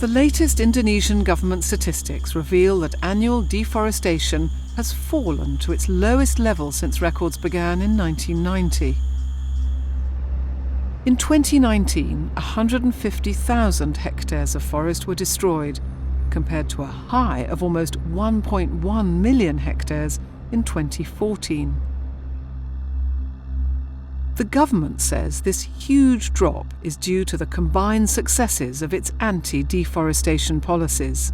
The latest Indonesian government statistics reveal that annual deforestation has fallen to its lowest level since records began in 1990. In 2019, 150,000 hectares of forest were destroyed, compared to a high of almost 1.1 million hectares in 2014. The government says this huge drop is due to the combined successes of its anti-deforestation policies.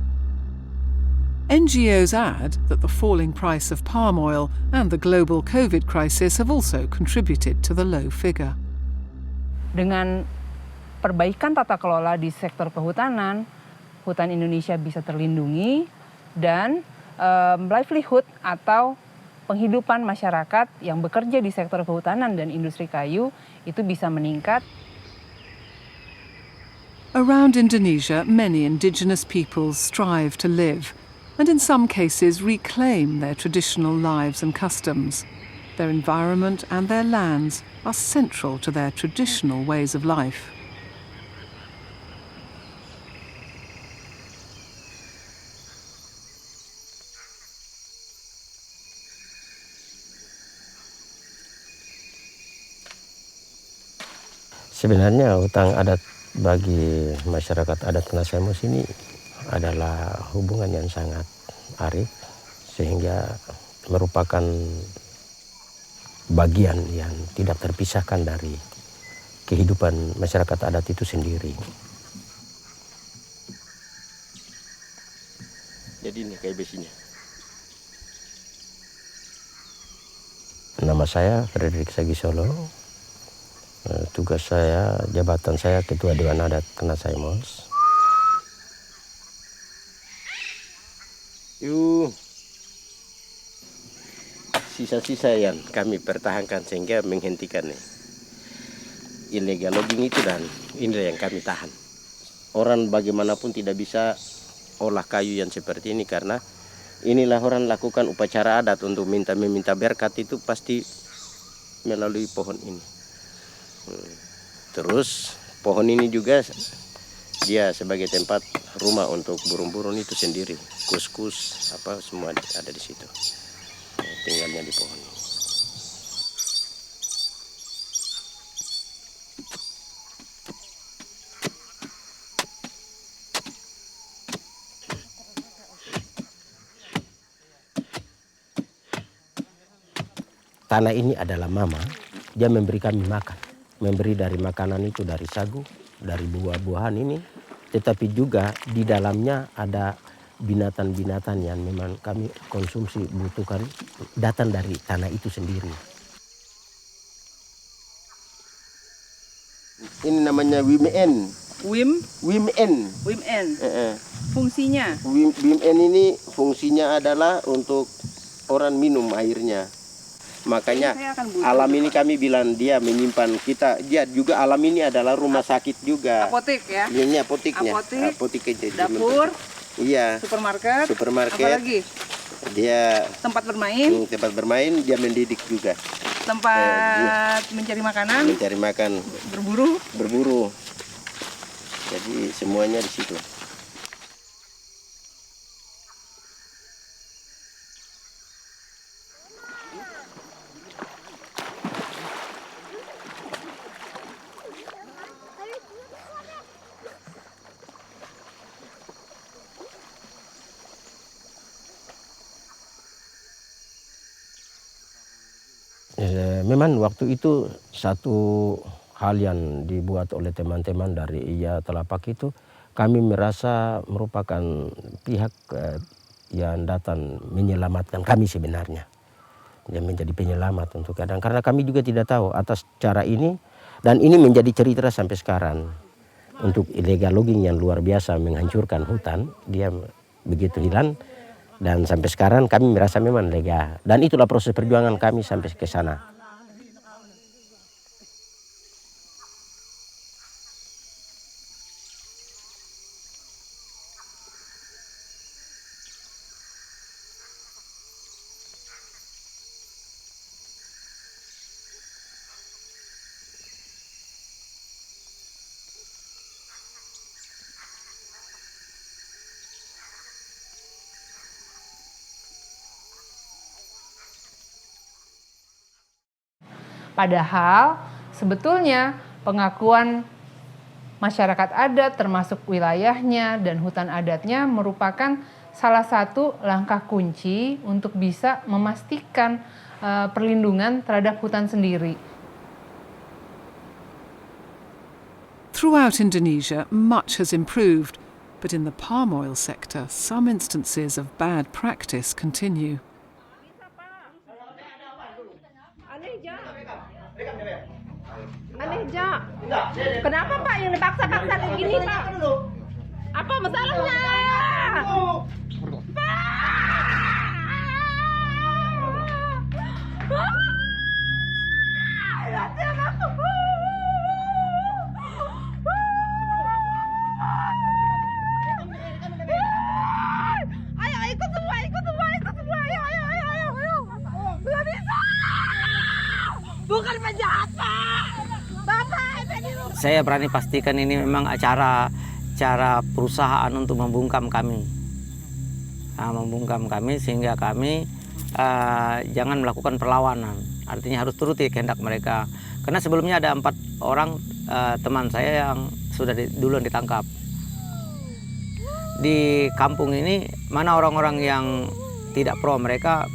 NGOs add that the falling price of palm oil and the global COVID crisis have also contributed to the low figure. Dengan perbaikan tata kelola di sektor kehutanan, hutan Indonesia bisa terlindungi dan livelihood atau penghidupan masyarakat yang bekerja di sektor kehutanan dan industri kayu itu bisa meningkat. Around Indonesia, many indigenous peoples strive to live, and in some cases reclaim their traditional lives and customs. Their environment and their lands are central to their traditional ways of life. Sebenarnya hutan adat bagi masyarakat adat Kanasemus ini adalah hubungan yang sangat arif, sehingga merupakan bagian yang tidak terpisahkan dari kehidupan masyarakat adat itu sendiri. Jadi ini kayak besinya. Nama saya Frederick Sagisolo. Tugas saya, jabatan saya Ketua Dewan Adat Kanasemus. Sisa-sisa yang kami pertahankan sehingga menghentikan illegal logging itu, dan inilah yang kami tahan. Orang bagaimanapun tidak bisa olah kayu yang seperti ini, karena inilah orang lakukan upacara adat untuk meminta berkat itu pasti melalui pohon ini. Terus pohon ini juga dia sebagai tempat rumah untuk burung-burung itu sendiri, kus-kus apa semua ada di situ, tinggalnya di pohon ini. Tanah ini adalah mama, dia memberi kami makan. Memberi dari makanan itu, dari sagu, dari buah-buahan ini. Tetapi juga di dalamnya ada binatang-binatang yang memang kami konsumsi, butuhkan, datang dari tanah itu sendiri. Ini namanya WIMN. WIMN. Fungsinya? WIMN ini fungsinya adalah untuk orang minum airnya. Makanya alam ini kami bilang dia menyimpan kita. Dia juga alam ini adalah rumah sakit juga. Apotek ya? Ini apoteknya. Apotek, dapur, iya. Supermarket. Apa lagi? Dia tempat bermain. Tempat bermain, dia mendidik juga. Tempat mencari makanan. Mencari makan. Berburu. Jadi semuanya di situ. Memang waktu itu satu hal yang dibuat oleh teman-teman dari Iya Telapak itu, kami merasa merupakan pihak yang datang menyelamatkan kami sebenarnya. Dia menjadi penyelamat untuk kadang, karena kami juga tidak tahu atas cara ini, dan ini menjadi cerita sampai sekarang. Untuk illegal logging yang luar biasa menghancurkan hutan, dia begitu hilang. Dan sampai sekarang kami merasa memang lega. Dan itulah proses perjuangan kami sampai ke sana. Padahal sebetulnya pengakuan masyarakat adat termasuk wilayahnya dan hutan adatnya merupakan salah satu langkah kunci untuk bisa memastikan perlindungan terhadap hutan sendiri. Throughout Indonesia, much has improved, but in the palm oil sector, some instances of bad practice continue. Aneh, Ja. Kenapa Pak yang dipaksa-paksa kayak gini, Pak? Apa masalahnya? Ayo ikut semua, ayo. Nggak bisa. Bukan penjahat, Pak. Bapak, Saya berani pastikan ini memang cara perusahaan untuk membungkam kami. Membungkam kami sehingga kami jangan melakukan perlawanan. Artinya harus turuti kehendak mereka. Karena sebelumnya ada 4 orang teman saya yang sudah duluan ditangkap. Di kampung ini mana orang-orang yang tidak pro, mereka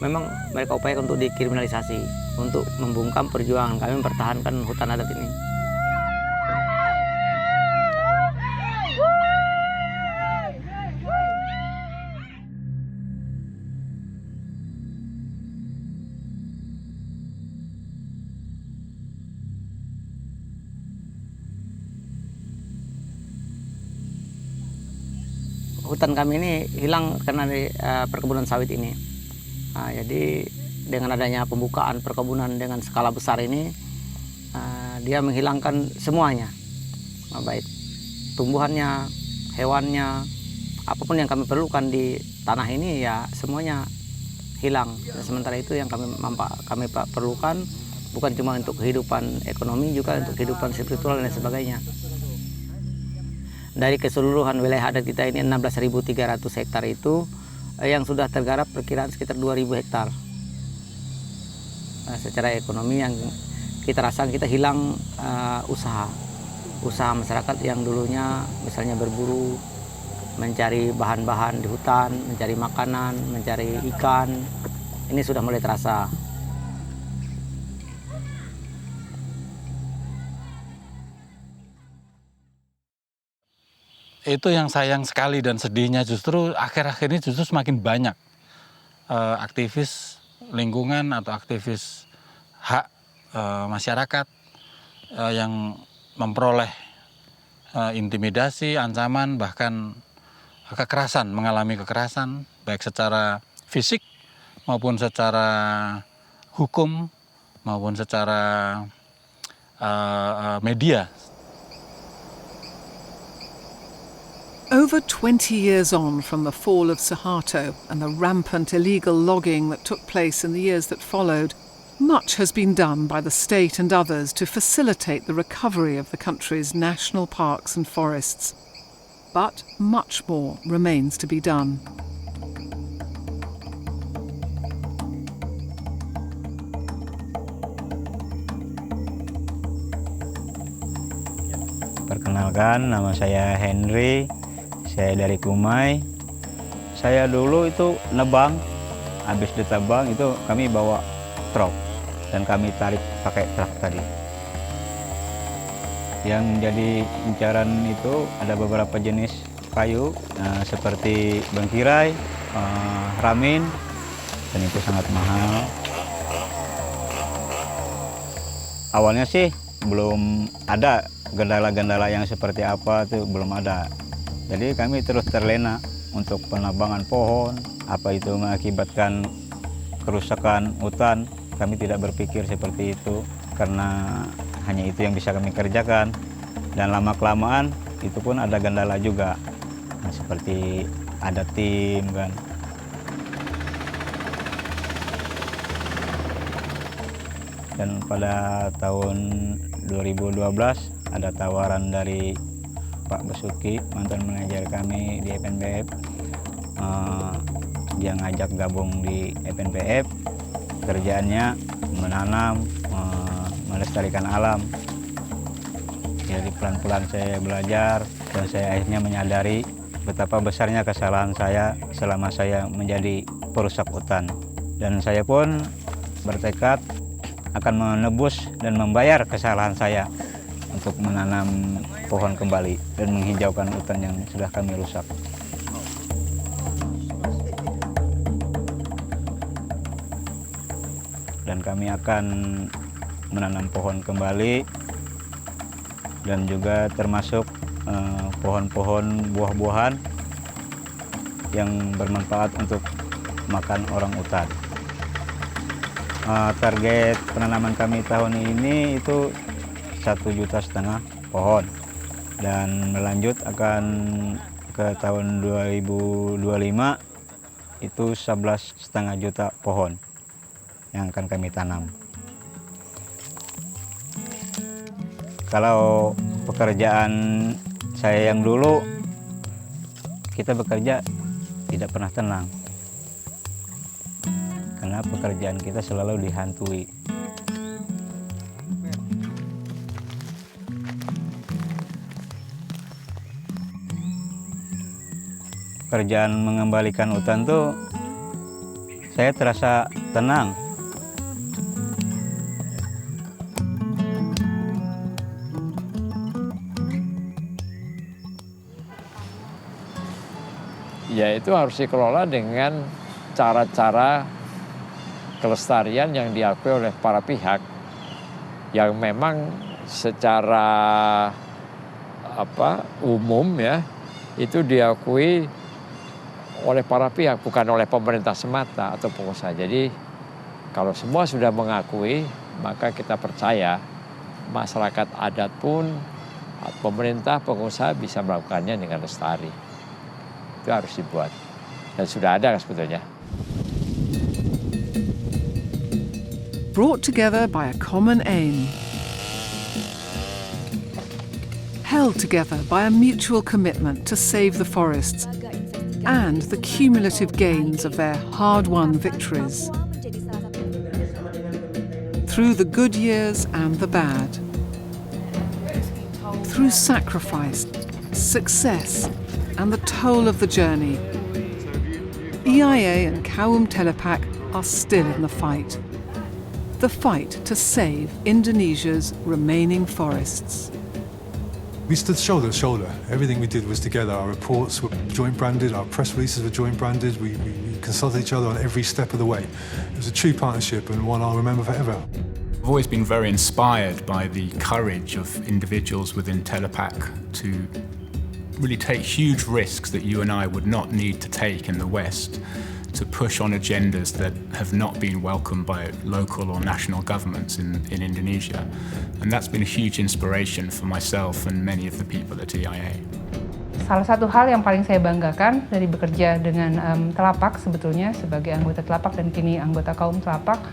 upayakan untuk dikriminalisasi, untuk membungkam perjuangan kami mempertahankan hutan adat ini. Hutan kami ini hilang karena perkebunan sawit ini. Jadi dengan adanya pembukaan perkebunan dengan skala besar ini, dia menghilangkan semuanya, baik tumbuhannya, hewannya, apapun yang kami perlukan di tanah ini ya semuanya hilang. Sementara itu yang kami perlukan bukan cuma untuk kehidupan ekonomi, juga untuk kehidupan spiritual dan sebagainya. Dari keseluruhan wilayah adat kita ini 16.300 hektar itu yang sudah tergarap perkiraan sekitar 2.000 hektar. Secara ekonomi yang kita rasakan, kita hilang usaha masyarakat yang dulunya misalnya berburu, mencari bahan-bahan di hutan, mencari makanan, mencari ikan, ini sudah mulai terasa. Itu yang sayang sekali dan sedihnya justru akhir-akhir ini justru semakin banyak aktivis lingkungan atau aktivis hak masyarakat yang memperoleh intimidasi, ancaman, bahkan kekerasan, mengalami kekerasan baik secara fisik maupun secara hukum maupun secara media. Over 20 years on from the fall of Suharto and the rampant illegal logging that took place in the years that followed, much has been done by the state and others to facilitate the recovery of the country's national parks and forests. But much more remains to be done. Perkenalkan, nama saya Henry. Saya dari Kumai. Saya dulu itu nebang, habis ditebang itu kami bawa truk dan kami tarik pakai truk tadi. Yang jadi incaran itu ada beberapa jenis kayu seperti bengkirai, ramin, dan itu sangat mahal. Awalnya sih belum ada gendala-gendala yang seperti apa tuh, belum ada. Jadi kami terus terlena untuk penebangan pohon, apa itu mengakibatkan kerusakan hutan. Kami tidak berpikir seperti itu karena hanya itu yang bisa kami kerjakan. Dan lama-kelamaan itu pun ada gendala juga, seperti ada tim kan. Dan pada tahun 2012 ada tawaran dari Pak Basuki, mantan manajer kami di FNPF. Dia ngajak gabung di FNPF. Kerjaannya menanam, melestarikan alam. Jadi pelan-pelan saya belajar dan saya akhirnya menyadari betapa besarnya kesalahan saya selama saya menjadi perusak hutan. Dan saya pun bertekad akan menebus dan membayar kesalahan saya untuk menanam pohon kembali dan menghijaukan hutan yang sudah kami rusak. Dan kami akan menanam pohon kembali dan juga termasuk pohon-pohon buah-buahan yang bermanfaat untuk makan orang utan. Target penanaman kami tahun ini itu 1,5 juta pohon dan melanjut akan ke tahun 2025 itu 11,5 juta pohon yang akan kami tanam. Kalau pekerjaan saya yang dulu, kita bekerja tidak pernah tenang. Karena pekerjaan kita selalu dihantui. Pekerjaan mengembalikan hutan tuh saya terasa tenang. Ya itu harus dikelola dengan cara-cara kelestarian yang diakui oleh para pihak yang memang secara umum ya itu diakui oleh para pihak, bukan oleh pemerintah semata atau pengusaha. Jadi kalau semua sudah mengakui, maka kita percaya masyarakat adat pun, pemerintah, pengusaha bisa melakukannya dengan lestari. Itu harus dibuat dan sudah ada sebetulnya. Brought together by a common aim, held together by a mutual commitment to save the forests and the cumulative gains of their hard-won victories. Through the good years and the bad, through sacrifice, success, and the toll of the journey, EIA and Kawum Telepak are still in the fight. The fight to save Indonesia's remaining forests. We stood shoulder to shoulder. Everything we did was together. Our reports were joint branded, our press releases were joint branded. We consulted each other on every step of the way. It was a true partnership and one I'll remember forever. I've always been very inspired by the courage of individuals within Telepak to really take huge risks that you and I would not need to take in the West, to push on agendas that have not been welcomed by local or national governments in Indonesia. And that's been a huge inspiration for myself and many of the people at EIA. Salah satu hal yang paling saya banggakan dari bekerja dengan Telapak sebetulnya sebagai anggota Telapak dan kini anggota Kawum Telapak,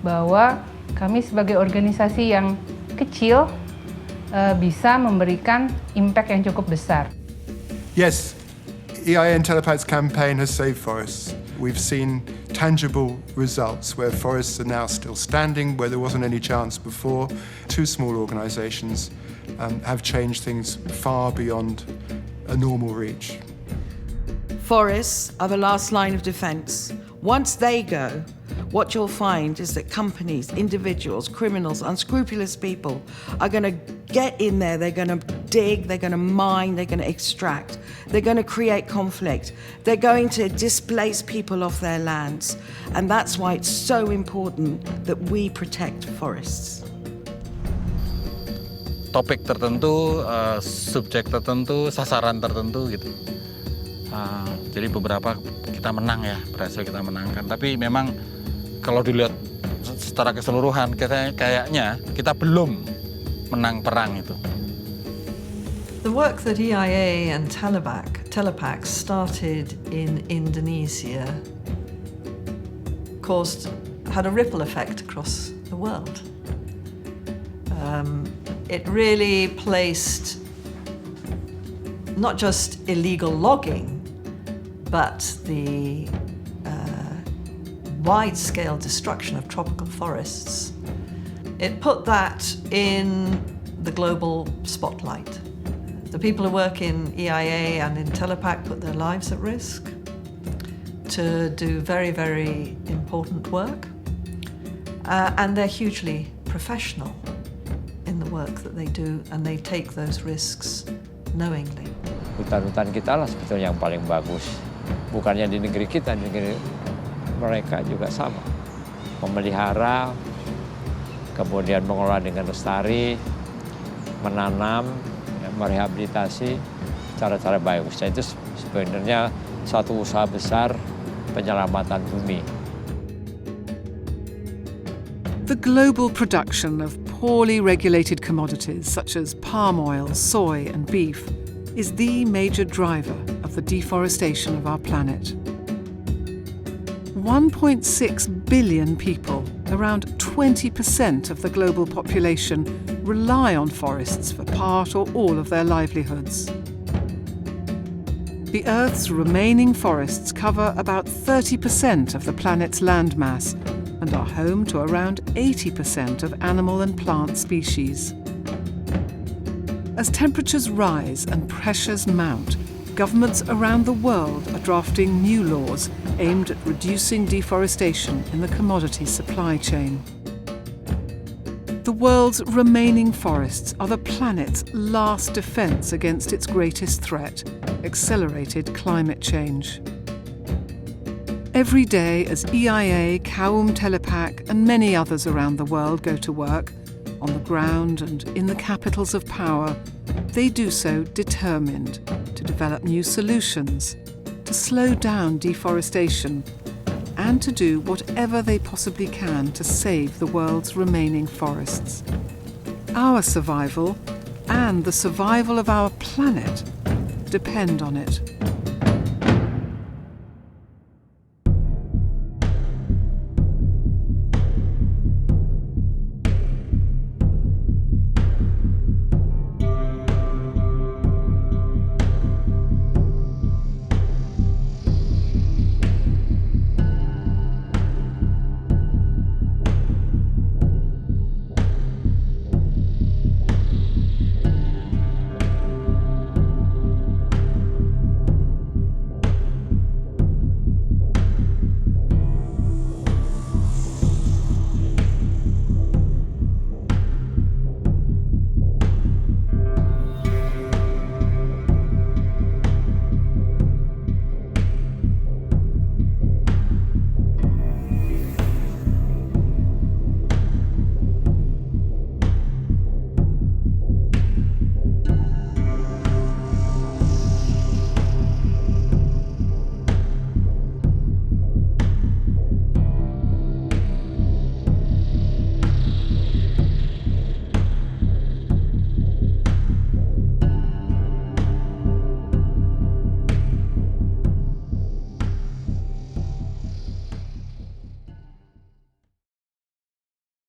bahwa kami sebagai organisasi yang kecil bisa memberikan impact yang cukup besar. Yes, EIA and Telepak's campaign has saved forests. We've seen tangible results where forests are now still standing, where there wasn't any chance before. Two small organisations have changed things far beyond a normal reach. Forests are the last line of defence. Once they go, what you'll find is that companies, individuals, criminals, unscrupulous people are going to get in there, they're going to dig, they're going to mine, they're going to extract, they're going to create conflict, they're going to displace people off their lands. And that's why it's so important that we protect forests. Topik tertentu, subjek tertentu, sasaran tertentu gitu. Jadi beberapa kita menang ya, berhasil kita menangkan. Tapi memang kalau dilihat secara keseluruhan, kayaknya kita belum menang perang itu. The work that EIA and Telepak started in Indonesia had a ripple effect across the world. It really placed not just illegal logging, but the wide-scale destruction of tropical forests It put that in the global spotlight. The people who work in EIA and in Telepac put their lives at risk to do very, very important work. And they're hugely professional in the work that they do, and they take those risks knowingly. Hutan-hutan kita lah sebetulnya yang paling bagus. Bukannya di negeri kita, di negeri mereka juga sama. Memelihara, kemudian mengelola dengan lestari, menanam, merehabilitasi, cara-cara bagusnya itu sebenarnya satu usaha besar penyelamatan bumi. The global production of poorly regulated commodities such as palm oil, soy and beef is the major driver of the deforestation of our planet. 1.6 billion people, around 20% of the global population, rely on forests for part or all of their livelihoods. The Earth's remaining forests cover about 30% of the planet's landmass and are home to around 80% of animal and plant species. As temperatures rise and pressures mount, governments around the world are drafting new laws aimed at reducing deforestation in the commodity supply chain. The world's remaining forests are the planet's last defense against its greatest threat, accelerated climate change. Every day as EIA, KAUM Telepac and many others around the world go to work, on the ground and in the capitals of power, they do so determined to develop new solutions, to slow down deforestation, and to do whatever they possibly can to save the world's remaining forests. Our survival and the survival of our planet depend on it.